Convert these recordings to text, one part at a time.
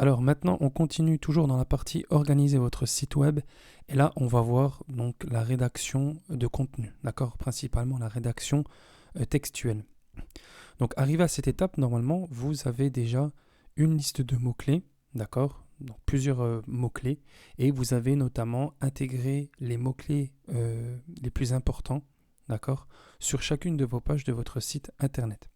Alors maintenant, on continue toujours dans la partie organiser votre site web. Et là, on va voir donc la rédaction de contenu, d'accord? Principalement la rédaction textuelle. Donc arrivé à cette étape, normalement, vous avez déjà une liste de mots-clés, d'accord? Donc plusieurs mots-clés. Et vous avez notamment intégré les mots-clés les plus importants, d'accord? Sur chacune de vos pages de votre site internet.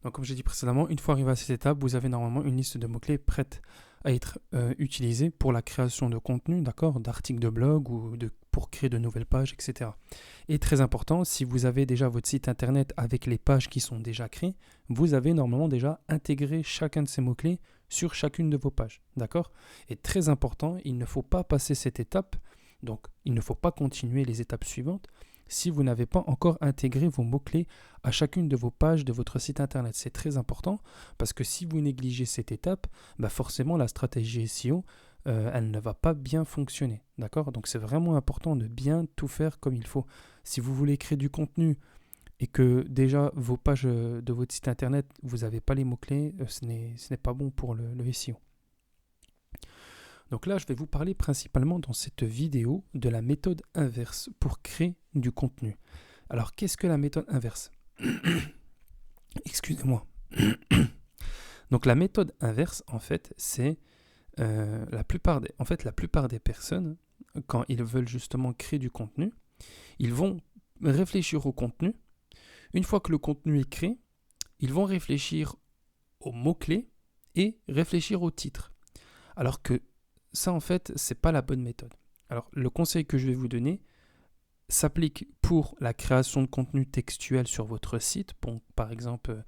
Donc, comme j'ai dit précédemment, une fois arrivé à cette étape, vous avez normalement une liste de mots-clés prête à être utilisée pour la création de contenu, d'accord, d'articles de blog ou pour créer de nouvelles pages, etc. Et très important, si vous avez déjà votre site internet avec les pages qui sont déjà créées, vous avez normalement déjà intégré chacun de ces mots-clés sur chacune de vos pages, d'accord? Et très important, il ne faut pas passer cette étape, donc il ne faut pas continuer les étapes suivantes si vous n'avez pas encore intégré vos mots-clés à chacune de vos pages de votre site internet. C'est très important parce que si vous négligez cette étape, forcément la stratégie SEO, elle ne va pas bien fonctionner. D'accord? Donc c'est vraiment important de bien tout faire comme il faut. Si vous voulez créer du contenu et que déjà vos pages de votre site internet, vous n'avez pas les mots-clés, ce n'est pas bon pour le SEO. Donc là, je vais vous parler principalement dans cette vidéo de la méthode inverse pour créer du contenu. Alors, qu'est-ce que la méthode inverse? Excusez-moi. Donc, la méthode inverse, en fait, c'est la plupart des personnes, quand ils veulent justement créer du contenu, ils vont réfléchir au contenu. Une fois que le contenu est créé, ils vont réfléchir aux mots-clés et réfléchir au titre. Alors que ça, en fait, c'est pas la bonne méthode. Alors, le conseil que je vais vous donner s'applique pour la création de contenu textuel sur votre site, bon, par exemple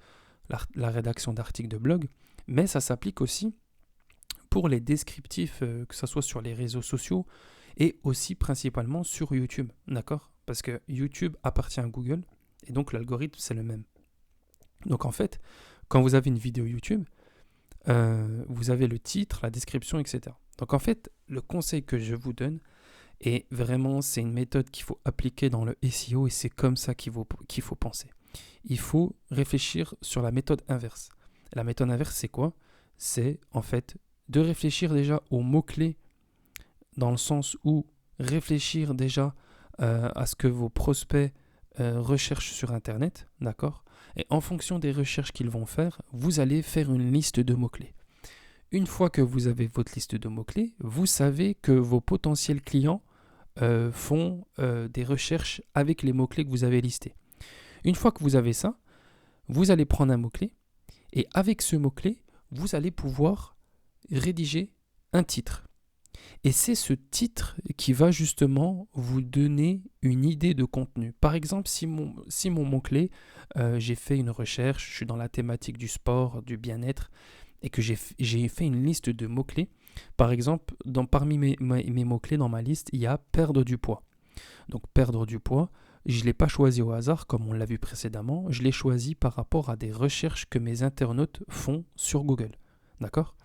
la rédaction d'articles de blog, mais ça s'applique aussi pour les descriptifs, que ce soit sur les réseaux sociaux et aussi principalement sur YouTube, d'accord? Parce que YouTube appartient à Google et donc l'algorithme, c'est le même. Donc en fait, quand vous avez une vidéo YouTube, vous avez le titre, la description, etc. Donc en fait, le conseil que je vous donne, et vraiment c'est une méthode qu'il faut appliquer dans le SEO et c'est comme ça qu'il faut penser. Il faut réfléchir sur la méthode inverse. La méthode inverse, c'est quoi? C'est en fait de réfléchir déjà aux mots-clés dans le sens où réfléchir déjà à ce que vos prospects recherchent sur Internet, d'accord? Et en fonction des recherches qu'ils vont faire, vous allez faire une liste de mots-clés. Une fois que vous avez votre liste de mots-clés, vous savez que vos potentiels clients font des recherches avec les mots-clés que vous avez listés. Une fois que vous avez ça, vous allez prendre un mot-clé et avec ce mot-clé, vous allez pouvoir rédiger un titre. Et c'est ce titre qui va justement vous donner une idée de contenu. Par exemple, si mon mot-clé, j'ai fait une recherche, je suis dans la thématique du sport, du bien-être, et que j'ai fait une liste de mots-clés. Par exemple, parmi mes mots-clés dans ma liste, il y a perdre du poids. Donc perdre du poids, je ne l'ai pas choisi au hasard comme on l'a vu précédemment, je l'ai choisi par rapport à des recherches que mes internautes font sur Google. D'accord?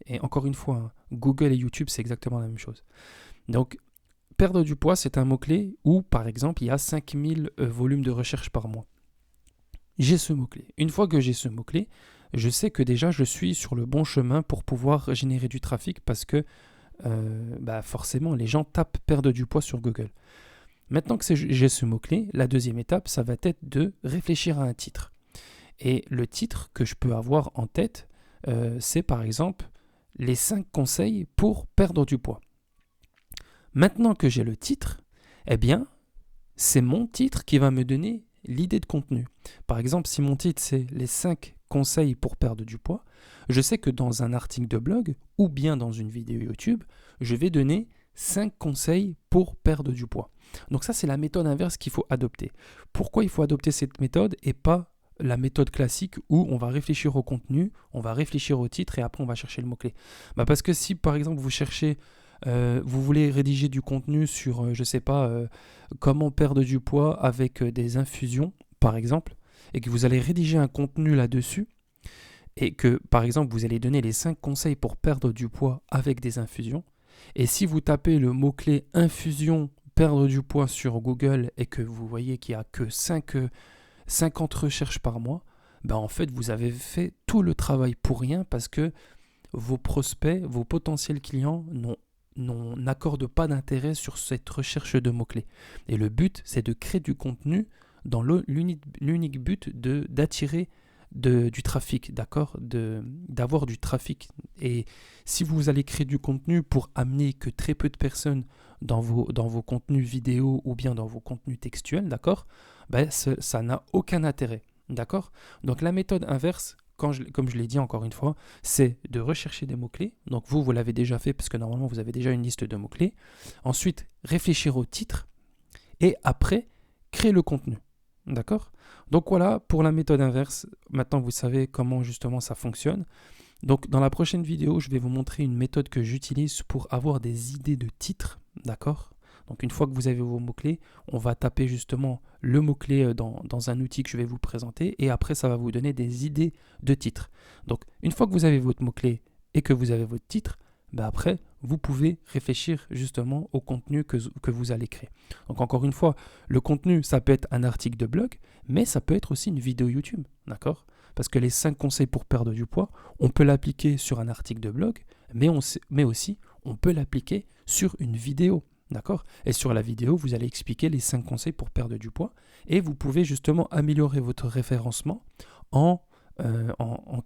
Et encore une fois, Google et YouTube, c'est exactement la même chose. Donc, perdre du poids, c'est un mot-clé où, par exemple, il y a 5000 volumes de recherche par mois. J'ai ce mot-clé. Une fois que j'ai ce mot-clé, je sais que déjà, je suis sur le bon chemin pour pouvoir générer du trafic parce que, forcément, les gens tapent perdre du poids sur Google. Maintenant que j'ai ce mot-clé, la deuxième étape, ça va être de réfléchir à un titre. Et le titre que je peux avoir en tête, c'est par exemple les 5 conseils pour perdre du poids. Maintenant que j'ai le titre, eh bien, c'est mon titre qui va me donner l'idée de contenu. Par exemple, si mon titre c'est les 5 conseils pour perdre du poids, je sais que dans un article de blog ou bien dans une vidéo YouTube, je vais donner 5 conseils pour perdre du poids. Donc ça, c'est la méthode inverse qu'il faut adopter. Pourquoi il faut adopter cette méthode et pas la méthode classique où on va réfléchir au contenu, on va réfléchir au titre et après on va chercher le mot-clé? Parce que si par exemple vous voulez rédiger du contenu sur, comment perdre du poids avec des infusions, par exemple, et que vous allez rédiger un contenu là-dessus, et que par exemple vous allez donner les 5 conseils pour perdre du poids avec des infusions, et si vous tapez le mot-clé infusion perdre du poids sur Google et que vous voyez qu'il n'y a que 50 recherches par mois, ben en fait, vous avez fait tout le travail pour rien parce que vos prospects, vos potentiels clients n'accordent pas d'intérêt sur cette recherche de mots-clés. Et le but, c'est de créer du contenu dans l'unique but d'attirer du trafic, d'accord, d'avoir du trafic. Et si vous allez créer du contenu pour amener que très peu de personnes dans vos contenus vidéo ou bien dans vos contenus textuels, d'accord, ben ça n'a aucun intérêt, d'accord. Donc la méthode inverse, comme je l'ai dit encore une fois, c'est de rechercher des mots-clés. Donc vous l'avez déjà fait parce que normalement vous avez déjà une liste de mots-clés. Ensuite, réfléchir au titre et après, créer le contenu. D'accord? Donc voilà pour la méthode inverse. Maintenant, vous savez comment justement ça fonctionne. Donc dans la prochaine vidéo, je vais vous montrer une méthode que j'utilise pour avoir des idées de titres. D'accord? Donc une fois que vous avez vos mots-clés, on va taper justement le mot-clé dans un outil que je vais vous présenter et après ça va vous donner des idées de titres. Donc une fois que vous avez votre mot-clé et que vous avez votre titre, ben après vous pouvez réfléchir justement au contenu que vous allez créer. Donc encore une fois, le contenu ça peut être un article de blog, mais ça peut être aussi une vidéo YouTube, d'accord? Parce que les 5 conseils pour perdre du poids, on peut l'appliquer sur un article de blog, mais aussi on peut l'appliquer sur une vidéo. D'accord? Et sur la vidéo, vous allez expliquer les 5 conseils pour perdre du poids et vous pouvez justement améliorer votre référencement en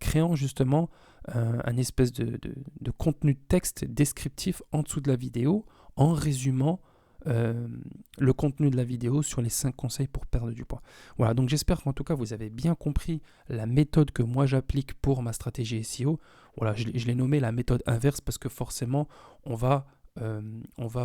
créant justement un espèce de contenu de texte descriptif en dessous de la vidéo en résumant le contenu de la vidéo sur les 5 conseils pour perdre du poids. Voilà, donc j'espère qu'en tout cas vous avez bien compris la méthode que moi j'applique pour ma stratégie SEO. Voilà, je l'ai nommé la méthode inverse parce que forcément on va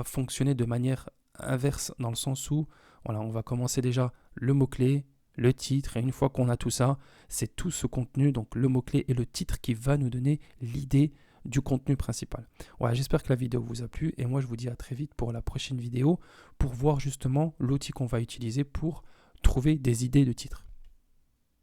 fonctionner de manière inverse dans le sens où voilà, on va commencer déjà le mot-clé, le titre, et une fois qu'on a tout ça, c'est tout ce contenu, donc le mot-clé et le titre qui va nous donner l'idée du contenu principal. Voilà, j'espère que la vidéo vous a plu et moi je vous dis à très vite pour la prochaine vidéo pour voir justement l'outil qu'on va utiliser pour trouver des idées de titres.